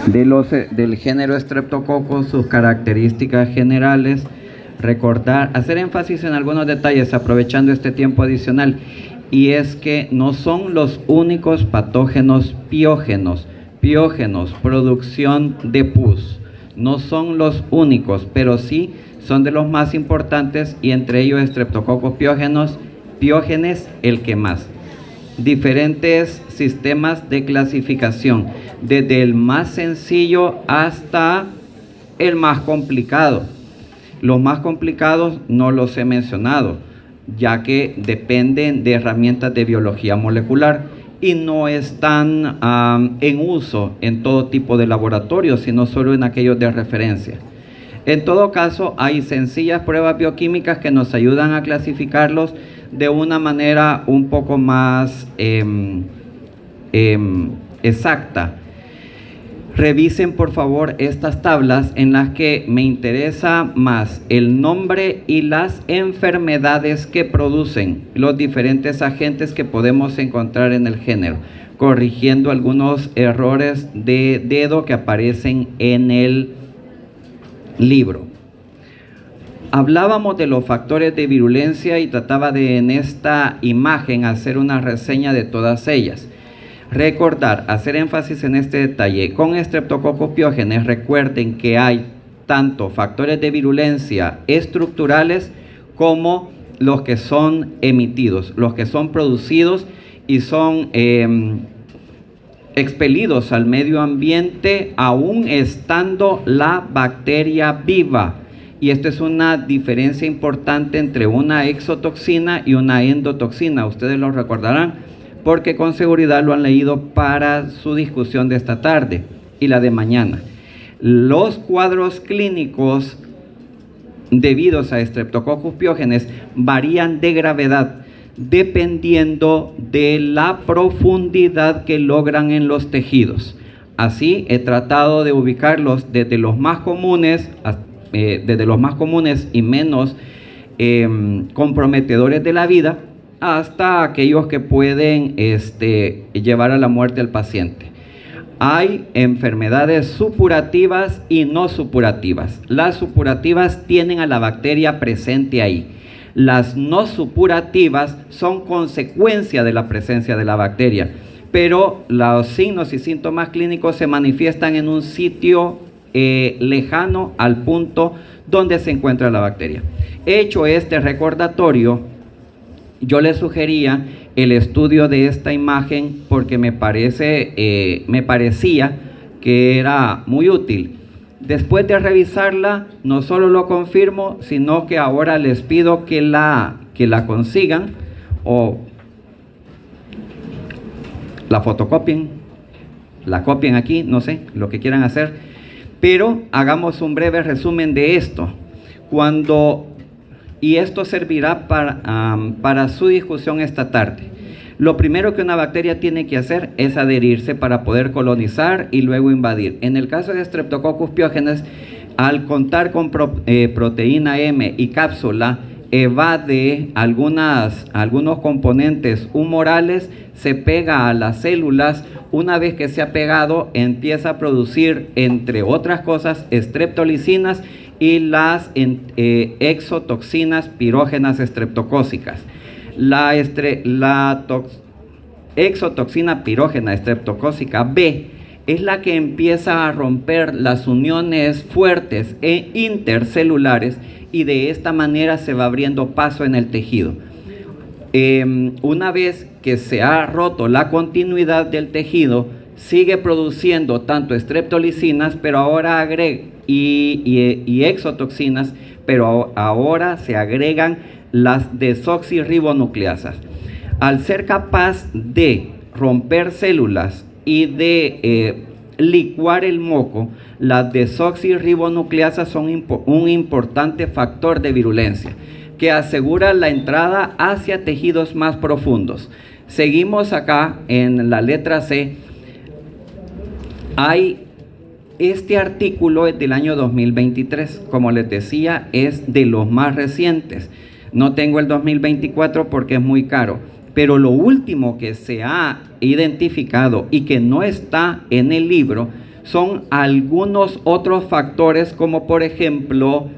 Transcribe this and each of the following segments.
del género Streptococcus, sus características generales, recordar, hacer énfasis en algunos detalles aprovechando este tiempo adicional, y es que no son los únicos patógenos piógenos, producción de pus, no son los únicos, pero sí son de los más importantes, y entre ellos Streptococcus piógenes el que más. Diferentes sistemas de clasificación, desde el más sencillo hasta el más complicado. Los más complicados no los he mencionado, ya que dependen de herramientas de biología molecular y no están en uso en todo tipo de laboratorios, sino solo en aquellos de referencia. En todo caso, hay sencillas pruebas bioquímicas que nos ayudan a clasificarlos de una manera un poco más exacta. Revisen por favor estas tablas en las que me interesa más el nombre y las enfermedades que producen los diferentes agentes que podemos encontrar en el género, corrigiendo algunos errores de dedo que aparecen en el libro. Hablábamos de los factores de virulencia y trataba de en esta imagen hacer una reseña de todas ellas. Recordar, hacer énfasis en este detalle. Con Streptococcus piógenes, recuerden que hay tanto factores de virulencia estructurales como los que son emitidos, los que son producidos y son expelidos al medio ambiente aún estando la bacteria viva. Y esta es una diferencia importante entre una exotoxina y una endotoxina. Ustedes lo recordarán porque con seguridad lo han leído para su discusión de esta tarde y la de mañana. Los cuadros clínicos debidos a Streptococcus piógenes varían de gravedad dependiendo de la profundidad que logran en los tejidos. Así he tratado de ubicarlos desde los más comunes y menos comprometedores de la vida hasta aquellos que pueden llevar a la muerte al paciente. Hay enfermedades supurativas y no supurativas. Las supurativas tienen a la bacteria presente ahí. Las no supurativas son consecuencia de la presencia de la bacteria, pero los signos y síntomas clínicos se manifiestan en un sitio lejano al punto donde se encuentra la bacteria. Hecho este recordatorio, yo les sugería el estudio de esta imagen porque me parecía que era muy útil. Después de revisarla, no solo lo confirmo, sino que ahora les pido que la consigan o la fotocopien, la copien aquí, no sé, lo que quieran hacer, pero hagamos un breve resumen de esto. Y esto servirá para su discusión esta tarde. Lo primero que una bacteria tiene que hacer es adherirse para poder colonizar y luego invadir. En el caso de Streptococcus piógenes, al contar con proteína M y cápsula, evade algunos componentes humorales, se pega a las células. Una vez que se ha pegado, empieza a producir, entre otras cosas, streptolicinas y las exotoxinas pirógenas estreptocócicas. La exotoxina pirógena estreptocócica B es la que empieza a romper las uniones fuertes e intercelulares y de esta manera se va abriendo paso en el tejido. Una vez que se ha roto la continuidad del tejido, sigue produciendo tanto streptolicinas, pero ahora y exotoxinas, pero ahora se agregan las desoxirribonucleasas. Al ser capaz de romper células y de licuar el moco, las desoxirribonucleasas son un importante factor de virulencia que asegura la entrada hacia tejidos más profundos. Seguimos acá en la letra C. Este artículo es del año 2023, como les decía, es de los más recientes. No tengo el 2024 porque es muy caro, pero lo último que se ha identificado y que no está en el libro son algunos otros factores, como por ejemplo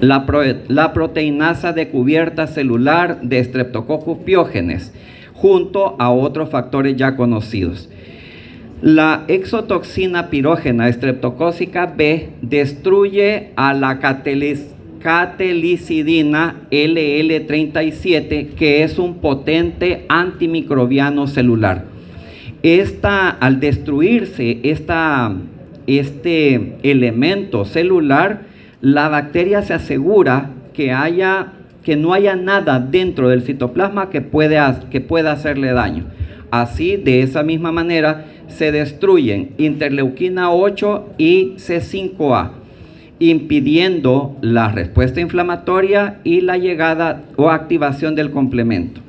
la proteinasa de cubierta celular de Streptococcus pyogenes, junto a otros factores ya conocidos. La exotoxina pirógena estreptocócica B destruye a la catelicidina LL37, que es un potente antimicrobiano celular. Al destruirse este elemento celular, la bacteria se asegura que no haya nada dentro del citoplasma que pueda hacerle daño. Así, de esa misma manera, se destruyen interleuquina 8 y C5A, impidiendo la respuesta inflamatoria y la llegada o activación del complemento.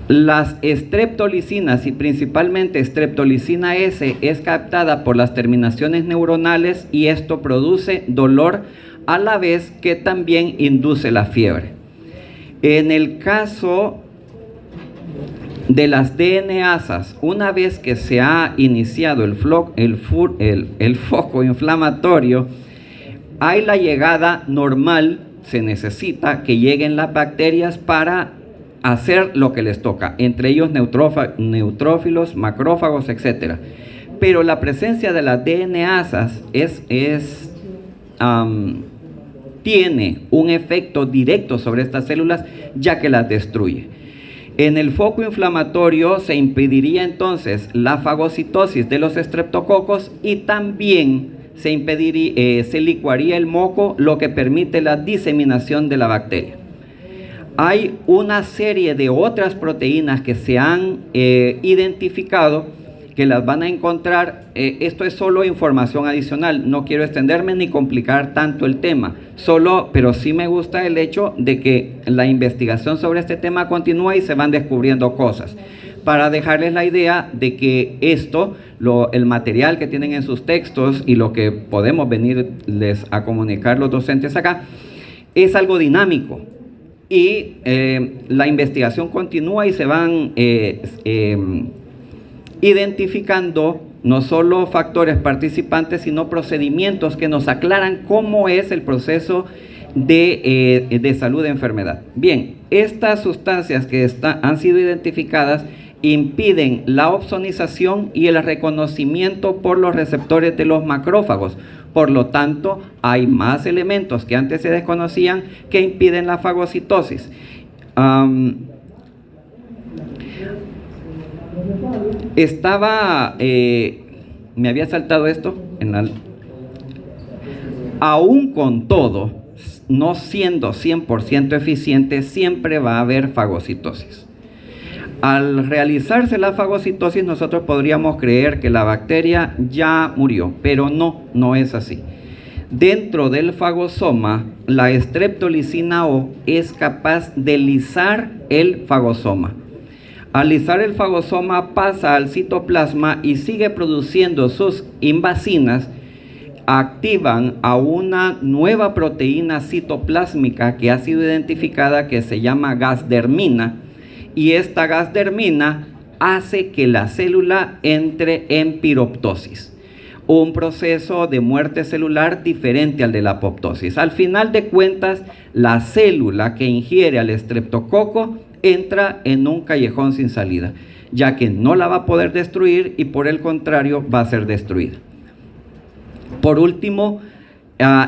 Las streptolicinas, y principalmente streptolicina S, es captada por las terminaciones neuronales y esto produce dolor a la vez que también induce la fiebre. En el caso de las DNasas, una vez que se ha iniciado el foco inflamatorio, hay la llegada normal, se necesita que lleguen las bacterias para hacer lo que les toca, entre ellos neutrófilos, macrófagos, etc. Pero la presencia de las DNasas tiene un efecto directo sobre estas células, ya que las destruye. En el foco inflamatorio se impediría entonces la fagocitosis de los estreptococos y también se licuaría el moco, lo que permite la diseminación de la bacteria. Hay una serie de otras proteínas que se han identificado, que las van a encontrar. Esto es solo información adicional, no quiero extenderme ni complicar tanto el tema, pero sí me gusta el hecho de que la investigación sobre este tema continúa y se van descubriendo cosas, para dejarles la idea de que el material que tienen en sus textos y lo que podemos venirles a comunicar los docentes acá, es algo dinámico. Y la investigación continúa y se van identificando no solo factores participantes, sino procedimientos que nos aclaran cómo es el proceso de salud de enfermedad. Bien, estas sustancias que han sido identificadas impiden la opsonización y el reconocimiento por los receptores de los macrófagos. Por lo tanto, hay más elementos que antes se desconocían que impiden la fagocitosis. Me había saltado esto. Aún con todo, no siendo 100% eficiente, siempre va a haber fagocitosis. Al realizarse la fagocitosis, nosotros podríamos creer que la bacteria ya murió, pero no es así. Dentro del fagosoma, la streptolicina O es capaz de lisar el fagosoma. Al lisar el fagosoma, pasa al citoplasma y sigue produciendo sus invasinas, activan a una nueva proteína citoplásmica que ha sido identificada, que se llama gasdermina, y esta gasdermina hace que la célula entre en piroptosis, un proceso de muerte celular diferente al de la apoptosis. Al final de cuentas, la célula que ingiere al estreptococo entra en un callejón sin salida, ya que no la va a poder destruir y por el contrario va a ser destruida. Por último,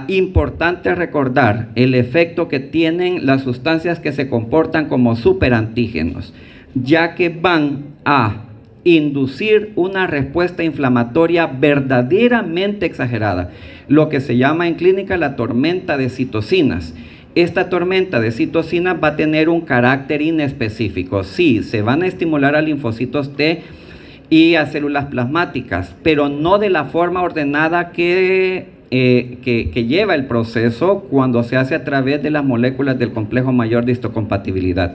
importante recordar el efecto que tienen las sustancias que se comportan como superantígenos, ya que van a inducir una respuesta inflamatoria verdaderamente exagerada, lo que se llama en clínica la tormenta de citocinas. Esta tormenta de citocinas va a tener un carácter inespecífico. Sí, se van a estimular a linfocitos T y a células plasmáticas, pero no de la forma ordenada que lleva el proceso cuando se hace a través de las moléculas del complejo mayor de histocompatibilidad.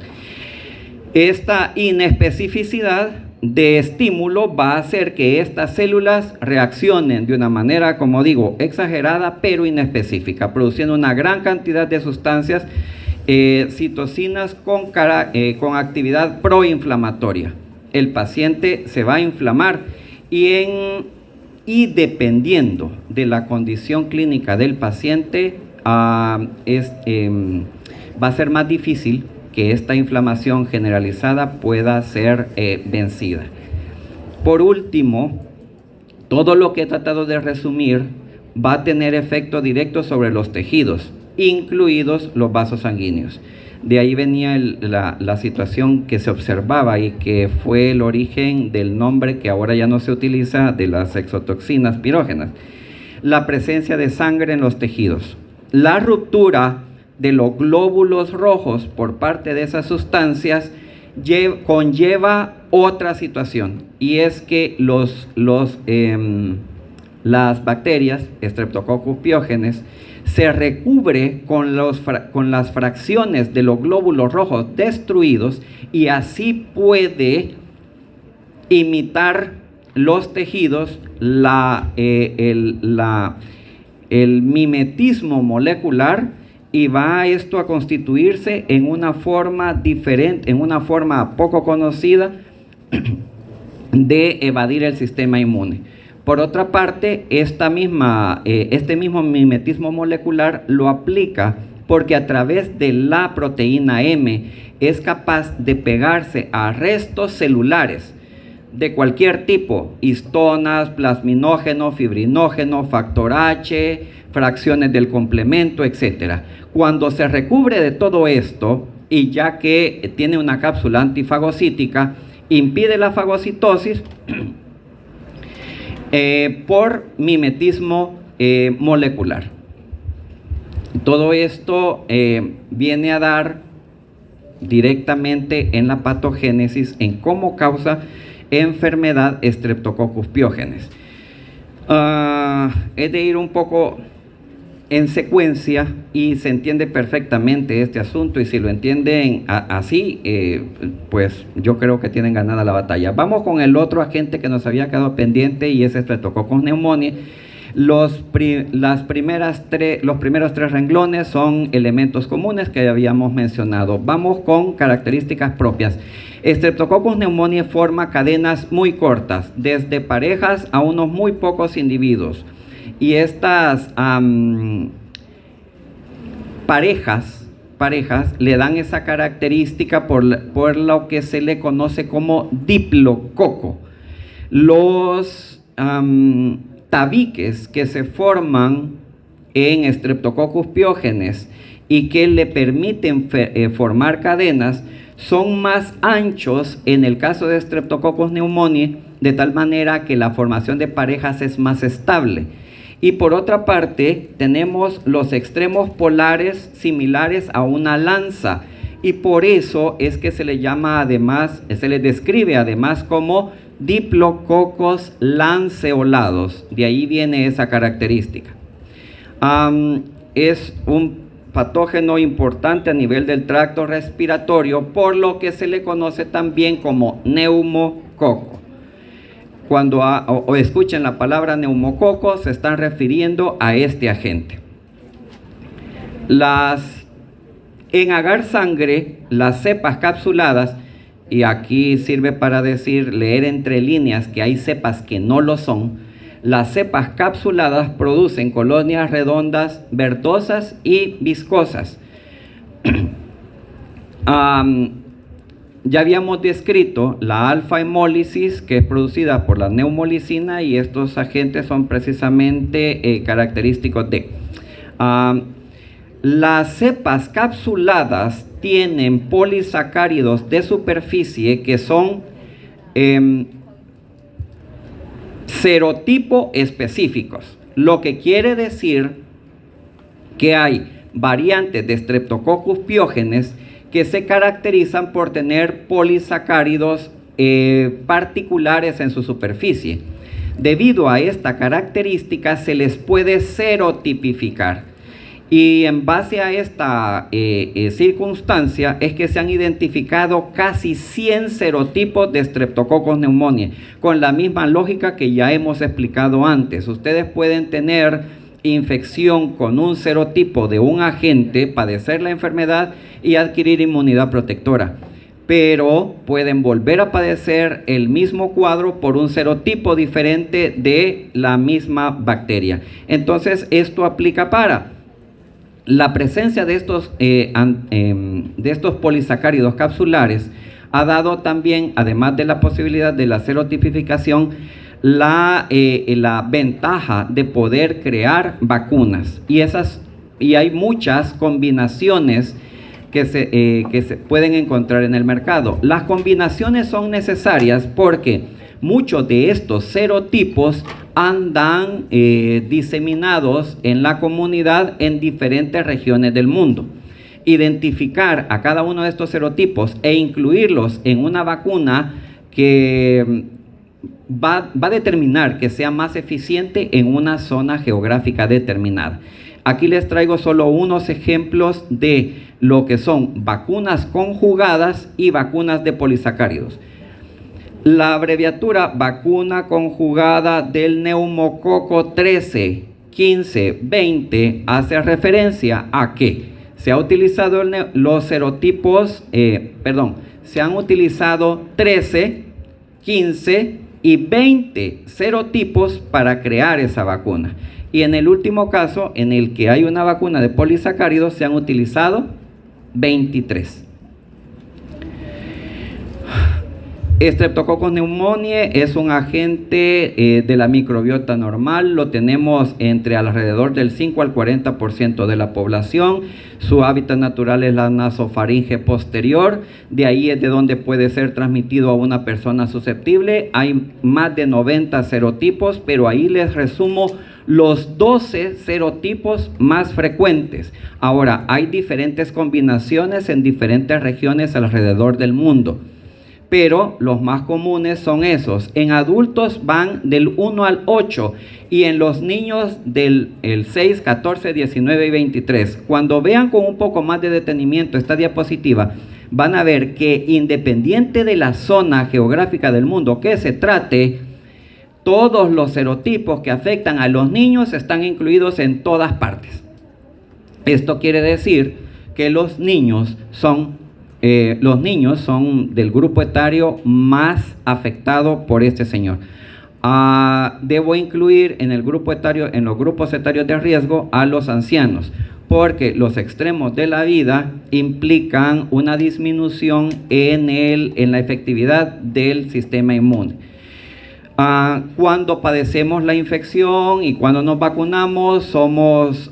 Esta inespecificidad de estímulo va a hacer que estas células reaccionen de una manera, como digo, exagerada pero inespecífica, produciendo una gran cantidad de sustancias citocinas con actividad proinflamatoria. el paciente se va a inflamar y dependiendo de la condición clínica del paciente, va a ser más difícil que esta inflamación generalizada pueda ser vencida. Por último, todo lo que he tratado de resumir va a tener efecto directo sobre los tejidos, incluidos los vasos sanguíneos. De ahí venía la situación que se observaba y que fue el origen del nombre que ahora ya no se utiliza de las exotoxinas pirógenas. La presencia de sangre en los tejidos. La ruptura de los glóbulos rojos por parte de esas sustancias conlleva otra situación, y es que las bacterias Streptococcus pyogenes se recubre con las fracciones de los glóbulos rojos destruidos, y así puede imitar los tejidos el mimetismo molecular, y va esto a constituirse en una forma diferente, en una forma poco conocida de evadir el sistema inmune. Por otra parte, este mismo mimetismo molecular lo aplica porque a través de la proteína M es capaz de pegarse a restos celulares de cualquier tipo: histonas, plasminógeno, fibrinógeno, factor H, fracciones del complemento, etc. Cuando se recubre de todo esto, y ya que tiene una cápsula antifagocítica, impide la fagocitosis por mimetismo molecular. Todo esto viene a dar directamente en la patogénesis, en cómo causa enfermedad Streptococcus pyogenes. Es de ir un poco en secuencia y se entiende perfectamente este asunto, y si lo entienden así, pues yo creo que tienen ganada la batalla. Vamos con el otro agente que nos había quedado pendiente, y es Streptococcus pneumoniae. Los primeros tres renglones son elementos comunes que habíamos mencionado. Vamos con características propias. Streptococcus pneumoniae forma cadenas muy cortas, desde parejas a unos muy pocos individuos. Y estas parejas le dan esa característica por lo que se le conoce como diplococo. Los tabiques que se forman en Streptococcus pyogenes y que le permiten formar cadenas son más anchos en el caso de Streptococcus pneumoniae, de tal manera que la formación de parejas es más estable. Y por otra parte, tenemos los extremos polares similares a una lanza, y por eso es que se le describe además como diplococos lanceolados. De ahí viene esa característica. Es un patógeno importante a nivel del tracto respiratorio, por lo que se le conoce también como neumococo. Cuando escuchen la palabra neumococo, se están refiriendo a este agente. En agar sangre, las cepas capsuladas, y aquí sirve para leer entre líneas que hay cepas que no lo son, las cepas capsuladas producen colonias redondas, verdosas y viscosas. Ya habíamos descrito la alfa-hemólisis, que es producida por la neumolicina, y estos agentes son precisamente característicos de... las cepas capsuladas tienen polisacáridos de superficie que son serotipo específicos, lo que quiere decir que hay variantes de Streptococcus pyogenes que se caracterizan por tener polisacáridos particulares en su superficie. Debido a esta característica se les puede serotipificar, y en base a esta circunstancia es que se han identificado casi 100 serotipos de Streptococcus pneumoniae, con la misma lógica que ya hemos explicado antes. Ustedes pueden tener infección con un serotipo de un agente, padecer la enfermedad y adquirir inmunidad protectora. pero pueden volver a padecer el mismo cuadro por un serotipo diferente de la misma bacteria. Entonces, esto aplica para la presencia de estos polisacáridos capsulares. Ha dado también, además de la posibilidad de la serotipificación, la ventaja de poder crear vacunas. Y hay muchas combinaciones que se pueden encontrar en el mercado. Las combinaciones son necesarias porque muchos de estos serotipos andan diseminados en la comunidad en diferentes regiones del mundo. Identificar a cada uno de estos serotipos e incluirlos en una vacuna que va a determinar que sea más eficiente en una zona geográfica determinada. Aquí les traigo solo unos ejemplos de lo que son vacunas conjugadas y vacunas de polisacáridos. La abreviatura vacuna conjugada del neumococo 13, 15, 20 hace referencia a que se ha utilizado los serotipos, se han utilizado 13, 15 y 20 serotipos para crear esa vacuna. Y en el último caso, en el que hay una vacuna de polisacáridos, se han utilizado 23. Streptococcus pneumoniae es un agente de la microbiota normal. Lo tenemos entre alrededor del 5 al 40% de la población. Su hábitat natural es la nasofaringe posterior. De ahí es de donde puede ser transmitido a una persona susceptible. Hay más de 90 serotipos, pero ahí les resumo los 12 serotipos más frecuentes. Ahora, hay diferentes combinaciones en diferentes regiones alrededor del mundo, pero los más comunes son esos. En adultos van del 1 al 8 y en los niños del 6, 14, 19 y 23. Cuando vean con un poco más de detenimiento esta diapositiva, van a ver que independiente de la zona geográfica del mundo que se trate, todos los serotipos que afectan a los niños están incluidos en todas partes. Esto quiere decir que los niños son del grupo etario más afectado por este señor. Debo incluir en los grupos etarios de riesgo a los ancianos, porque los extremos de la vida implican una disminución en la efectividad del sistema inmune. Cuando padecemos la infección y cuando nos vacunamos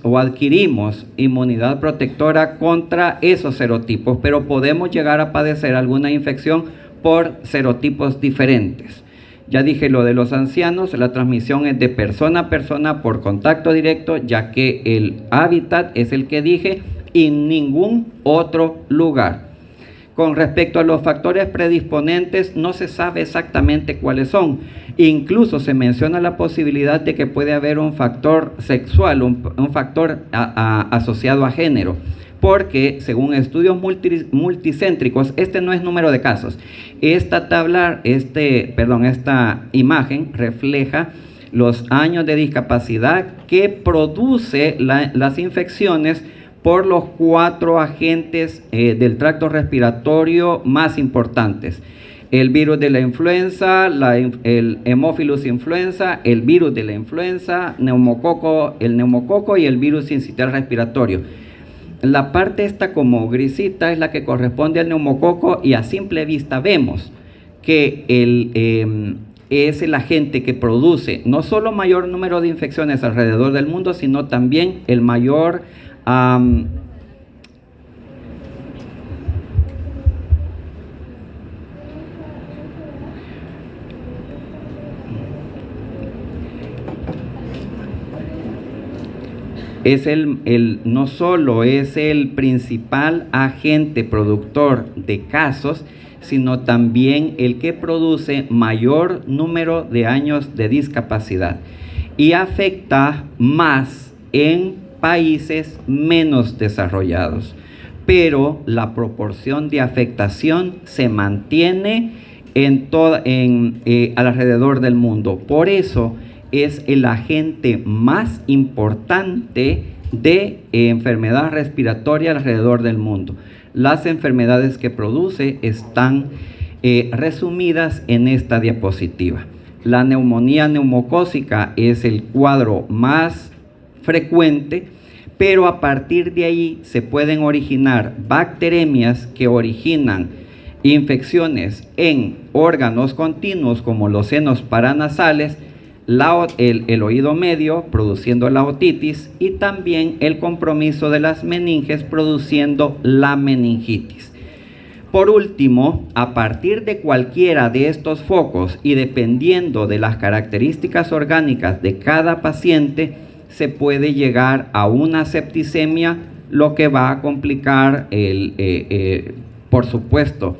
adquirimos inmunidad protectora contra esos serotipos, pero podemos llegar a padecer alguna infección por serotipos diferentes. Ya dije lo de los ancianos, la transmisión es de persona a persona por contacto directo, ya que el hábitat es el que dije y ningún otro lugar. Con respecto a los factores predisponentes, no se sabe exactamente cuáles son. Incluso se menciona la posibilidad de que puede haber un factor sexual, un factor asociado a género, porque según estudios multicéntricos, este no es número de casos. Esta imagen refleja los años de discapacidad que produce las infecciones por los 4 agentes del tracto respiratorio más importantes: el virus de la influenza, el Haemophilus influenza, el virus de la influenza, el neumococo y el virus sincitial respiratorio. La parte esta como grisita es la que corresponde al neumococo, y a simple vista vemos que es el agente que produce no solo mayor número de infecciones alrededor del mundo, sino también el mayor no solo es el principal agente productor de casos, sino también el que produce mayor número de años de discapacidad, y afecta más en países menos desarrollados, pero la proporción de afectación se mantiene alrededor del mundo. Por eso es el agente más importante de enfermedad respiratoria alrededor del mundo. Las enfermedades que produce están resumidas en esta diapositiva. La neumonía neumocócica es el cuadro más frecuente, pero a partir de ahí se pueden originar bacteremias que originan infecciones en órganos continuos como los senos paranasales, el oído medio produciendo la otitis y también el compromiso de las meninges produciendo la meningitis. Por último, a partir de cualquiera de estos focos y dependiendo de las características orgánicas de cada paciente, se puede llegar a una septicemia, lo que va a complicar, por supuesto,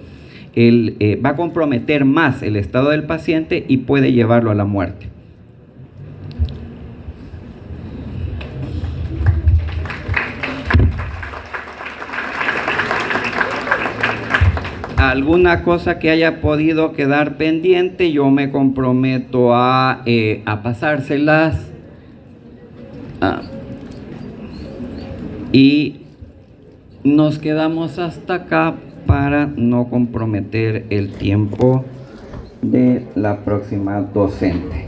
va a comprometer más el estado del paciente y puede llevarlo a la muerte. Alguna cosa que haya podido quedar pendiente, yo me comprometo a pasárselas. Y nos quedamos hasta acá para no comprometer el tiempo de la próxima docente.